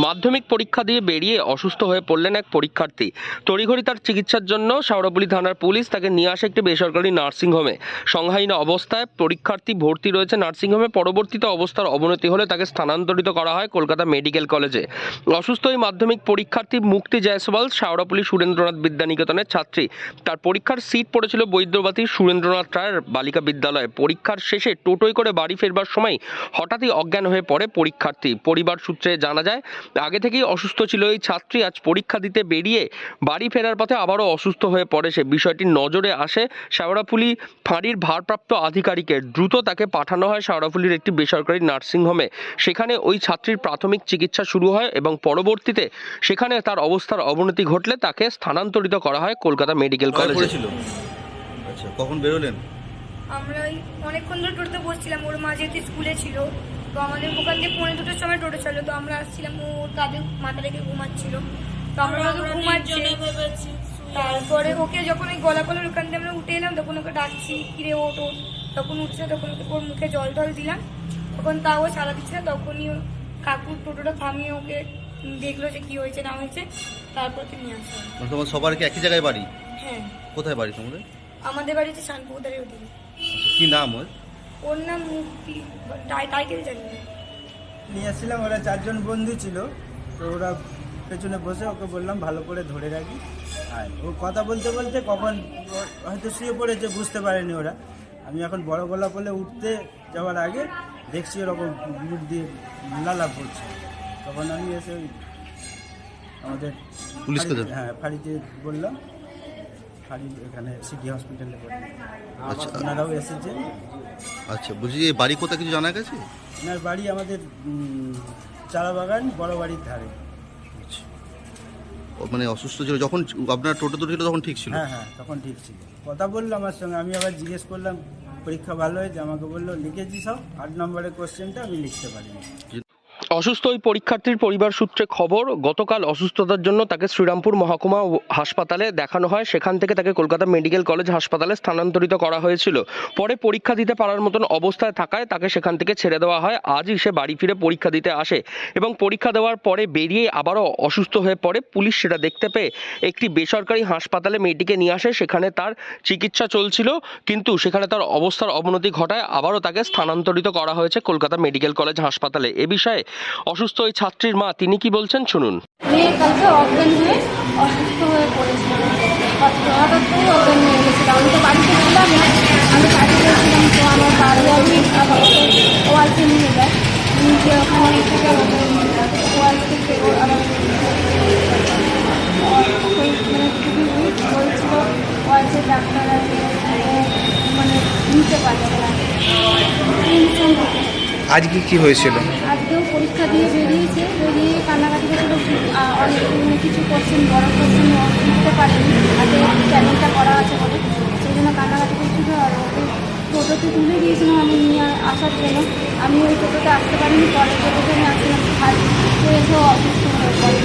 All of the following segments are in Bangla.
মাধ্যমিক পরীক্ষা দিয়ে বেরিয়ে অসুস্থ হয়ে পড়লেন এক পরীক্ষার্থী। তড়িঘড়ি তার চিকিৎসার জন্য শেওড়াফুলি থানার পুলিশ তাকে নিয়ে আসে একটি বেসরকারি নার্সিংহোমে। সংহাইন অবস্থায় পরীক্ষার্থী ভর্তি রয়েছে নার্সিংহোমে। পরবর্তীতে অবস্থার অবনতি হলে তাকে স্থানান্তরিত করা হয় কলকাতা মেডিকেল কলেজে। অসুস্থ ওই মাধ্যমিক পরীক্ষার্থী মুক্তি জয়সওয়াল শেওড়াফুলি সুরেন্দ্রনাথ বিদ্যানিকেতনের ছাত্রী। তার পরীক্ষার সিট পড়েছিল বৈদ্যবাটীর সুরেন্দ্রনাথ রায়ের বালিকা বিদ্যালয়ে। পরীক্ষার শেষে টোটোয় করে বাড়ি ফেরবার সময় হঠাৎই অজ্ঞান হয়ে পড়ে পরীক্ষার্থী। পরিবার সূত্রে জানা যায়, আগে থেকেই অসুস্থ ছিল এই ছাত্রী। আজ পরীক্ষা দিতে বেরিয়ে বাড়ি ফেরার পথে আবারও অসুস্থ হয়ে পড়ে সে। বিষয়টি নজরে আসে শেওড়াফুলি ফাঁড়ির ভারপ্রাপ্ত আধিকারিকের। দ্রুত তাকে পাঠানো হয় শেওড়াফুলির একটি বেসরকারি নার্সিংহোমে। সেখানে ওই ছাত্রীর প্রাথমিক চিকিৎসা শুরু হয় এবং পরবর্তীতে সেখানে তার অবস্থার অবনতি ঘটলে তাকে স্থানান্তরিত করা হয় কলকাতা মেডিকেল কলেজে। আচ্ছা, কখন বেরোলেন? আমরা অনেকক্ষণ ধরে টোটোতে বসছিলাম। ওর মা যেহেতু স্কুলে ছিল, তো আমাদের ওখান থেকে 2:45 সময় টোটো চলো, তো আমরা আসছিলাম। ওর কাঁধে মাথা রেখে ঘুমাচ্ছিল, তো আমরা ঘুমাচ্ছি। তারপরে ওকে যখন ওই গলাকলের ওখান থেকে আমরা উঠে এলাম, তখন ওকে ডাকছি, কিরে ওঠো। তখন উঠছে, তখন ওর মুখে জল টল দিলাম। তখন তাও সারা দিচ্ছে না। তখনই কাকুর টোটোটা থামিয়ে ওকে দেখলো যে কি হয়েছে না হয়েছে, তারপর কি নিয়ে আসা। তোমার সবার কি একই জায়গায় বাড়ি? হ্যাঁ। কোথায় বাড়ি তোমাদের? আমাদের বাড়ি হচ্ছে শানপুকুদারের ওদিকে। কি নাম ওর? ওর নাম মুক্তি, টাইটেল জানি না। নিয়ে আসছিলাম, ওরা 4জন বন্ধু ছিল। তো ওরা পেছনে বসে ওকে বললাম ভালো করে ধরে রাখি। আর ও কথা বলতে বলতে কখন হয়তো শুয়ে পড়েছে, বুঝতে পারেনি ওরা। আমি এখন বড় গলা বলে উঠতে যাওয়ার আগে দেখছি ওরকম মুখ দিয়ে লালা পড়ছে। তখন আমি এসে আমাদের পুলিশকে ফাঁড়িতে বললাম, ফাঁড়ি এখানে সিটি হসপিটালে বললাম। আচ্ছা, ওনারাও এসেছেন। আচ্ছা, বলছি যে বাড়ি কোথায় কিছু জানা গেছে? ওনার বাড়ি আমাদের চারা বাগান বড় বাড়ির ধারে। আচ্ছা, মানে অসুস্থ ছিল যখন আপনার টোটো ছিল তখন ঠিক ছিল? হ্যাঁ হ্যাঁ, তখন ঠিক ছিল। কথা বললো আমার সঙ্গে। আমি আবার জিজ্ঞেস করলাম পরীক্ষা ভালো হয়েছে, আমাকে বললো লিখেছি সব, 8 নম্বরের কোশ্চেনটা আমি লিখতে পারিনি। অসুস্থ ওই পরীক্ষার্থীর পরিবার সূত্রে খবর, গতকাল অসুস্থতার জন্য তাকে শ্রীরামপুর মহকুমা হাসপাতালে দেখানো হয়। সেখান থেকে তাকে কলকাতা মেডিকেল কলেজ হাসপাতালে স্থানান্তরিত করা হয়েছিল। পরে পরীক্ষা দিতে পারার মতন অবস্থায় থাকায় তাকে সেখান থেকে ছেড়ে দেওয়া হয়। আজই সে বাড়ি ফিরে পরীক্ষা দিতে আসে এবং পরীক্ষা দেওয়ার পরে বেরিয়ে আবারও অসুস্থ হয়ে পড়ে। পুলিশ সেটা দেখতে পেয়ে একটি বেসরকারি হাসপাতালে মেয়েটিকে নিয়ে আসে। সেখানে তার চিকিৎসা চলছিল, কিন্তু সেখানে তার অবস্থার অবনতি ঘটায় আবারও তাকে স্থানান্তরিত করা হয়েছে কলকাতা মেডিকেল কলেজ হাসপাতালে। এ বিষয়ে অসুস্থ ওই ছাত্রীর মা তিনি কি বলছেন শুনুন। মেয়ে কালকে অজ্ঞান হয়ে অসুস্থ হয়ে পড়েছিল, হঠাৎ করে অজ্ঞান হয়ে গেছিল। আমি তো বাড়িতে ছিলাম না, আমি কাজে গেছিলাম। তো আমার বাড়ি আমি ওয়ালসে নিয়ে যায়, নিচে ওখানে থেকে ওয়াল থেকে আবার খুবই উইক হয়েছিল। ওয়ালসের ডাক্তার আছে, মানে নিতে পারছে না। আজকে কি হয়েছিল? আজকেও পরীক্ষা দিয়ে বেরিয়েছে, বেরিয়ে কান্নাকাটি করেছিল। অনেক কিছু করছেন, বড় করছেন, লিখতে পারেনি, হাতে চ্যানেলটা করা আছে বলে সেই জন্য কান্নাকাটি করছিল। আর ওকে টোটোতে তুলে দিয়েছিলাম আমি নিয়ে আসার জন্য। আমি ওই টোটোতে আসতে পারিনি, পরে টোটোতে আমি আসছিলাম। তো এসেও অসুস্থ হয়ে পড়ে।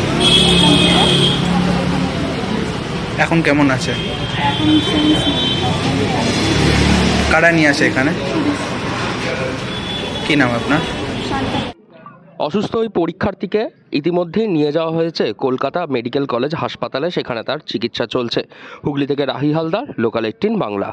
এখন কেমন আছে? এখন সেন্স নেই। কারা নিয়ে আসে এখানে? কি নাম আপনার? শান্তা। অসুস্থ ওই পরীক্ষার্থীকে ইতিমধ্যেই নিয়ে যাওয়া হয়েছে কলকাতা মেডিকেল কলেজ হাসপাতালে। সেখানে তার চিকিৎসা চলছে। হুগলি থেকে রাহি হালদার, লোকাল 18 বাংলা।